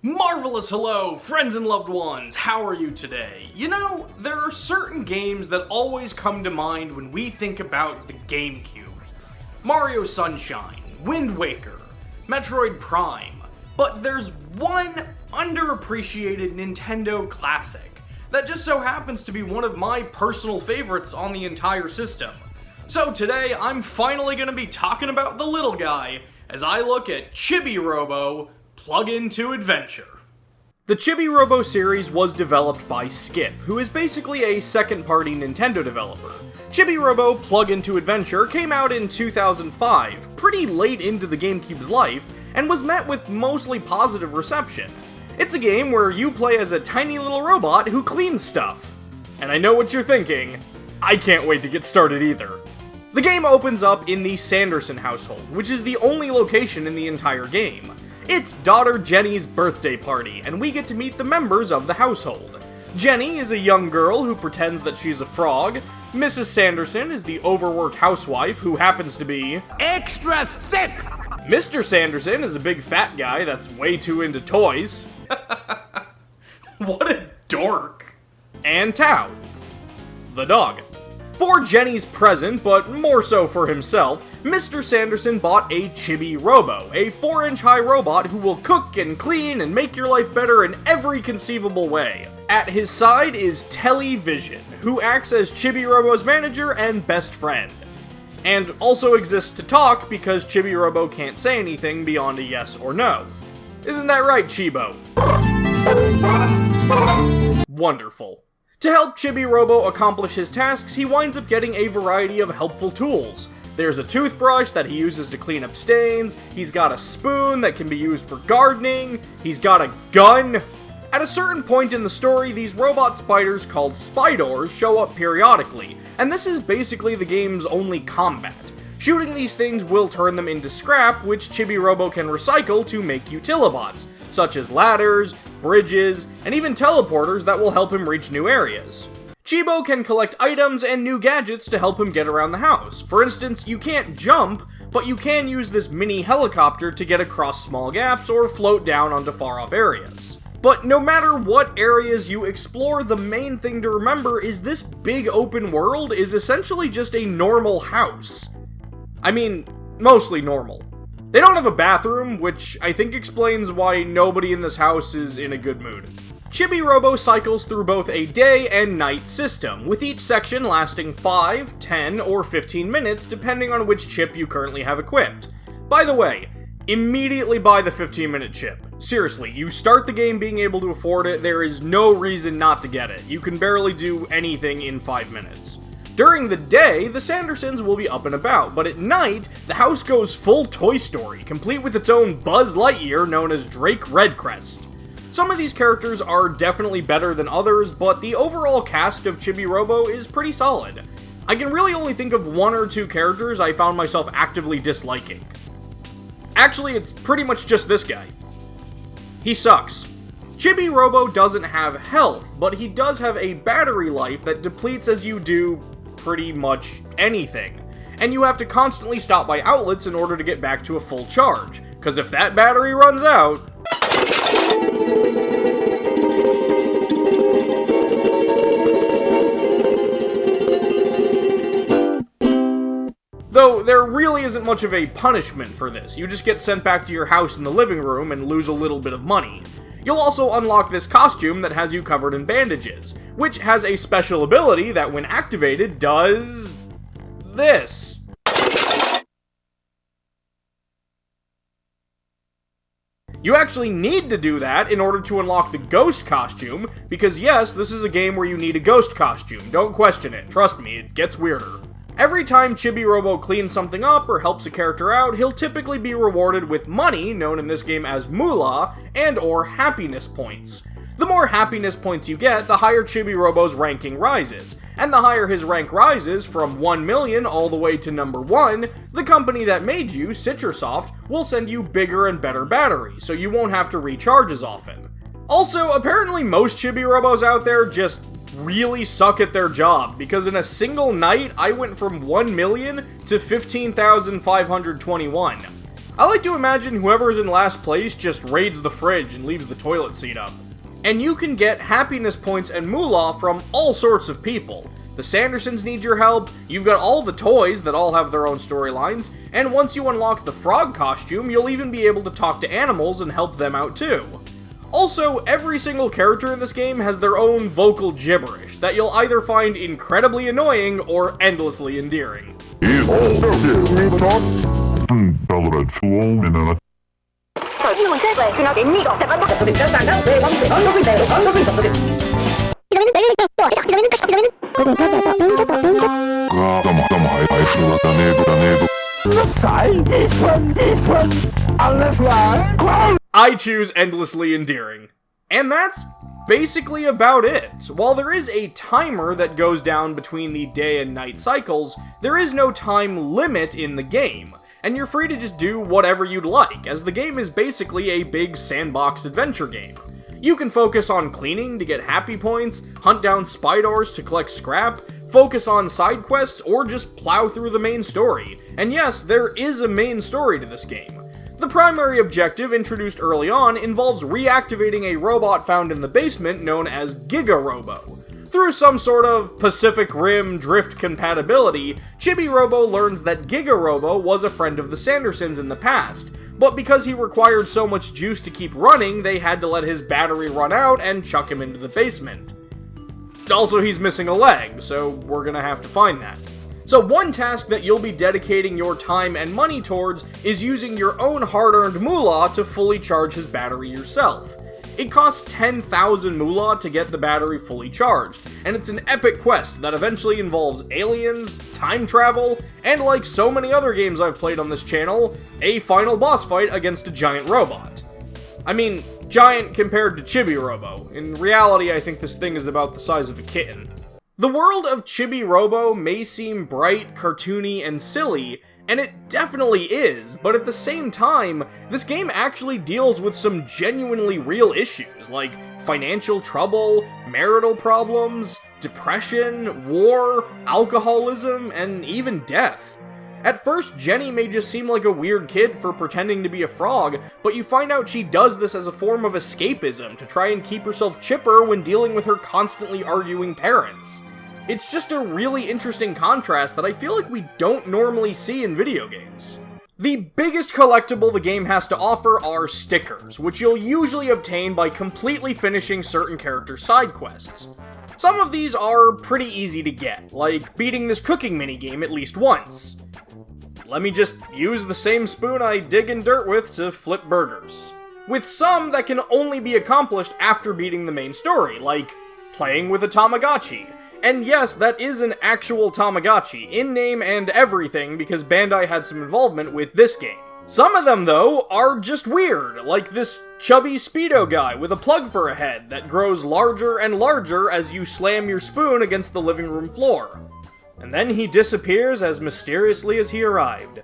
Marvelous hello, friends and loved ones, how are you today? You know, there are certain games that always come to mind when we think about the Gamecube. Mario Sunshine, Wind Waker, Metroid Prime, but there's one underappreciated Nintendo classic that just so happens to be one of my personal favorites on the entire system. So today, I'm finally going to be talking about the little guy as I look at Chibi-Robo Plug-in-to Adventure. The Chibi-Robo series was developed by Skip, who is basically a second-party Nintendo developer. Chibi-Robo Plug-in-to Adventure came out in 2005, pretty late into the GameCube's life, and was met with mostly positive reception. It's a game where you play as a tiny little robot who cleans stuff. And I know what you're thinking, I can't wait to get started either. The game opens up in the Sanderson household, which is the only location in the entire game. It's daughter Jenny's birthday party, and we get to meet the members of the household. Jenny is a young girl who pretends that she's a frog. Mrs. Sanderson is the overworked housewife who happens to be extra thick! Mr. Sanderson is a big fat guy that's way too into toys. What a dork. And Tao, the dog. For Jenny's present, but more so for himself, Mr. Sanderson bought a Chibi-Robo, a 4-inch high robot who will cook and clean and make your life better in every conceivable way. At his side is Television, who acts as Chibi-Robo's manager and best friend. And also exists to talk because Chibi-Robo can't say anything beyond a yes or no. Isn't that right, Chibo? Wonderful. To help Chibi-Robo accomplish his tasks, he winds up getting a variety of helpful tools. There's a toothbrush that he uses to clean up stains, he's got a spoon that can be used for gardening, he's got a gun. At a certain point in the story, these robot spiders called Spidors show up periodically, and this is basically the game's only combat. Shooting these things will turn them into scrap, which Chibi-Robo can recycle to make utilibots, such as ladders, bridges, and even teleporters that will help him reach new areas. Chibo can collect items and new gadgets to help him get around the house. For instance, you can't jump, but you can use this mini helicopter to get across small gaps or float down onto far-off areas. But no matter what areas you explore, the main thing to remember is this big open world is essentially just a normal house. I mean, mostly normal. They don't have a bathroom, which I think explains why nobody in this house is in a good mood. Chibi-Robo cycles through both a day and night system, with each section lasting 5, 10, or 15 minutes depending on which chip you currently have equipped. By the way, immediately buy the 15-minute chip. Seriously, you start the game being able to afford it, there is no reason not to get it. You can barely do anything in 5 minutes. During the day, the Sandersons will be up and about, but at night, the house goes full Toy Story, complete with its own Buzz Lightyear known as Drake Redcrest. Some of these characters are definitely better than others, but the overall cast of Chibi-Robo is pretty solid. I can really only think of 1 or 2 characters I found myself actively disliking. Actually, it's pretty much just this guy. He sucks. Chibi-Robo doesn't have health, but he does have a battery life that depletes as you do pretty much anything. And you have to constantly stop by outlets in order to get back to a full charge, because if that battery runs out... Though, there really isn't much of a punishment for this. You just get sent back to your house in the living room and lose a little bit of money. You'll also unlock this costume that has you covered in bandages, which has a special ability that when activated does... this. You actually need to do that in order to unlock the ghost costume, because yes, this is a game where you need a ghost costume. Don't question it. Trust me, it gets weirder. Every time Chibi-Robo cleans something up or helps a character out, he'll typically be rewarded with money, known in this game as moolah, and or happiness points. The more happiness points you get, the higher Chibi-Robo's ranking rises, and the higher his rank rises, from 1 million all the way to number 1, the company that made you, Citrasoft, will send you bigger and better batteries, so you won't have to recharge as often. Also, apparently most Chibi-Robos out there just really suck at their job, because in a single night, I went from 1 million to 15,521. I like to imagine whoever's in last place just raids the fridge and leaves the toilet seat up. And you can get happiness points and moolah from all sorts of people. The Sandersons need your help, you've got all the toys that all have their own storylines, and once you unlock the frog costume, you'll even be able to talk to animals and help them out too. Also, every single character in this game has their own vocal gibberish that you'll either find incredibly annoying or endlessly endearing. I choose endlessly endearing. And that's basically about it. While there is a timer that goes down between the day and night cycles, there is no time limit in the game, and you're free to just do whatever you'd like, as the game is basically a big sandbox adventure game. You can focus on cleaning to get happy points, hunt down spy doors to collect scrap, focus on side quests, or just plow through the main story. And yes, there is a main story to this game. The primary objective, introduced early on, involves reactivating a robot found in the basement known as Giga-Robo. Through some sort of Pacific Rim drift compatibility, Chibi-Robo learns that Giga-Robo was a friend of the Sandersons in the past, but because he required so much juice to keep running, they had to let his battery run out and chuck him into the basement. Also, he's missing a leg, so we're gonna have to find that. So one task that you'll be dedicating your time and money towards is using your own hard-earned moolah to fully charge his battery yourself. It costs 10,000 moolah to get the battery fully charged, and it's an epic quest that eventually involves aliens, time travel, and like so many other games I've played on this channel, a final boss fight against a giant robot. I mean, giant compared to Chibi-Robo. In reality, I think this thing is about the size of a kitten. The world of Chibi-Robo may seem bright, cartoony, and silly, and it definitely is, but at the same time, this game actually deals with some genuinely real issues, like financial trouble, marital problems, depression, war, alcoholism, and even death. At first, Jenny may just seem like a weird kid for pretending to be a frog, but you find out she does this as a form of escapism to try and keep herself chipper when dealing with her constantly arguing parents. It's just a really interesting contrast that I feel like we don't normally see in video games. The biggest collectible the game has to offer are stickers, which you'll usually obtain by completely finishing certain character side quests. Some of these are pretty easy to get, like beating this cooking minigame at least once. Let me just use the same spoon I dig in dirt with to flip burgers. With some that can only be accomplished after beating the main story, like playing with a Tamagotchi. And yes, that is an actual Tamagotchi, in name and everything, because Bandai had some involvement with this game. Some of them, though, are just weird, like this chubby Speedo guy with a plug for a head that grows larger and larger as you slam your spoon against the living room floor. And then he disappears as mysteriously as he arrived.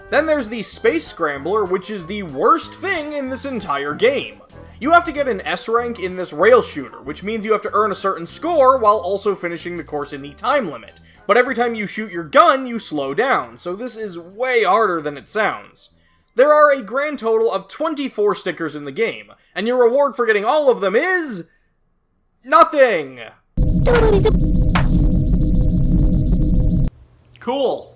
Then there's the Space Scrambler, which is the worst thing in this entire game. You have to get an S rank in this rail shooter, which means you have to earn a certain score while also finishing the course in the time limit. But every time you shoot your gun, you slow down, so this is way harder than it sounds. There are a grand total of 24 stickers in the game, and your reward for getting all of them is... nothing! Cool.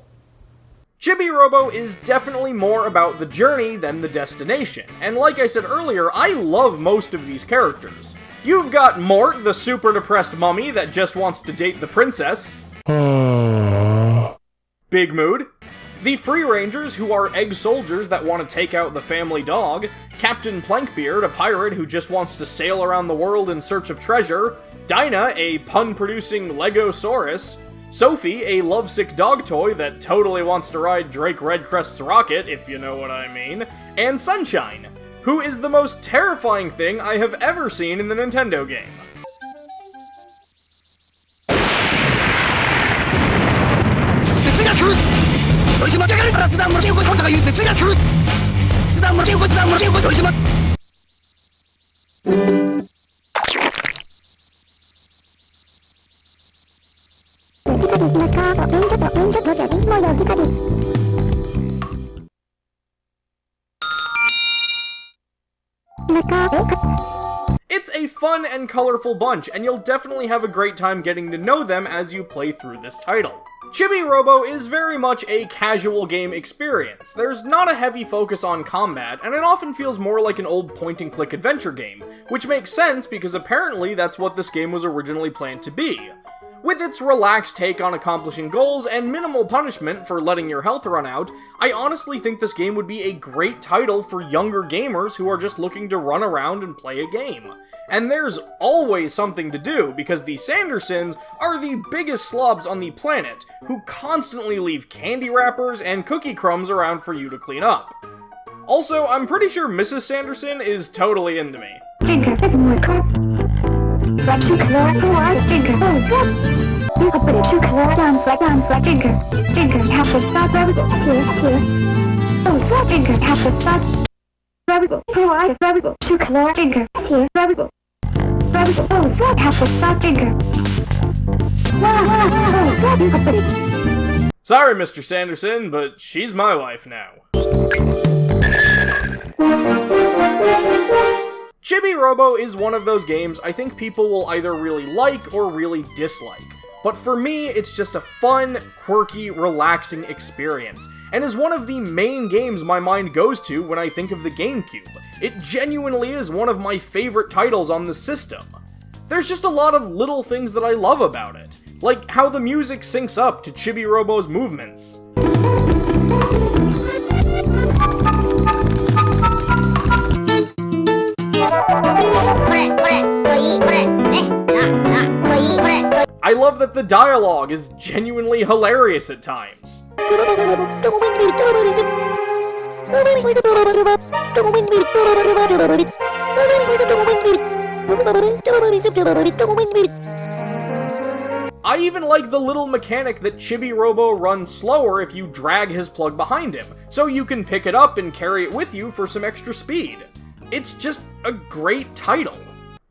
Chibi-Robo is definitely more about the journey than the destination, and like I said earlier, I love most of these characters. You've got Mort, the super depressed mummy that just wants to date the princess. Big Mood. The Free Rangers, who are egg soldiers that want to take out the family dog. Captain Plankbeard, a pirate who just wants to sail around the world in search of treasure. Dinah, a pun-producing Legosaurus. Sophie, a lovesick dog toy that totally wants to ride Drake Redcrest's rocket, if you know what I mean. And Sunshine, who is the most terrifying thing I have ever seen in the Nintendo game. fun and colorful bunch, and you'll definitely have a great time getting to know them as you play through this title. Chibi-Robo is very much a casual game experience. There's not a heavy focus on combat, and it often feels more like an old point-and-click adventure game, which makes sense because apparently that's what this game was originally planned to be. With its relaxed take on accomplishing goals and minimal punishment for letting your health run out, I honestly think this game would be a great title for younger gamers who are just looking to run around and play a game. And there's always something to do, because the Sandersons are the biggest slobs on the planet, who constantly leave candy wrappers and cookie crumbs around for you to clean up. Also, I'm pretty sure Mrs. Sanderson is totally into me. Sorry, Mr. Sanderson, but she's my wife now. Chibi-Robo is one of those games I think people will either really like or really dislike. But for me, it's just a fun, quirky, relaxing experience, and is one of the main games my mind goes to when I think of the Gamecube. It genuinely is one of my favorite titles on the system. There's just a lot of little things that I love about it, like how the music syncs up to Chibi-Robo's movements. I love that the dialogue is genuinely hilarious at times. I even like the little mechanic that Chibi-Robo runs slower if you drag his plug behind him, so you can pick it up and carry it with you for some extra speed. It's just a great title.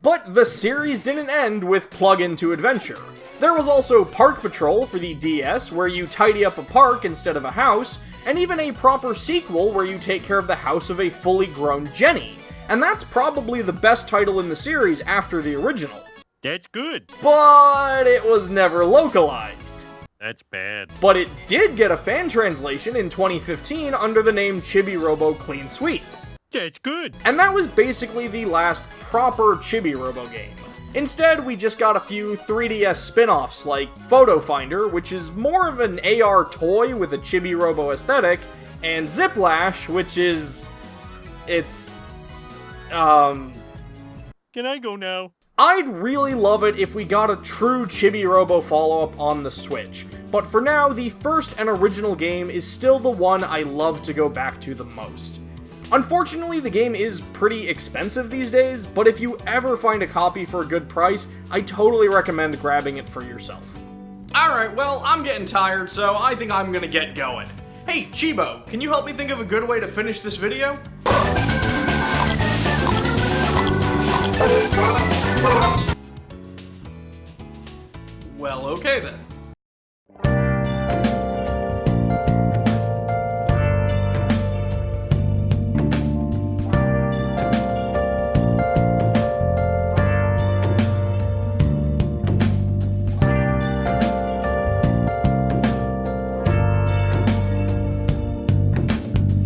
But the series didn't end with Plug-In Adventure. There was also Park Patrol for the DS, where you tidy up a park instead of a house, and even a proper sequel where you take care of the house of a fully grown Jenny. And that's probably the best title in the series after the original. That's good. But it was never localized. That's bad. But it did get a fan translation in 2015 under the name Chibi-Robo Clean Sweep. That's good. And that was basically the last proper Chibi-Robo game. Instead, we just got a few 3DS spin-offs like Photo Finder, which is more of an AR toy with a Chibi-Robo aesthetic, and Ziplash, which is... Can I go now? I'd really love it if we got a true Chibi-Robo follow-up on the Switch, but for now, the first and original game is still the one I love to go back to the most. Unfortunately, the game is pretty expensive these days, but if you ever find a copy for a good price, I totally recommend grabbing it for yourself. Alright, well, I'm getting tired, so I think I'm gonna get going. Hey, Chibo, can you help me think of a good way to finish this video? Well, okay then.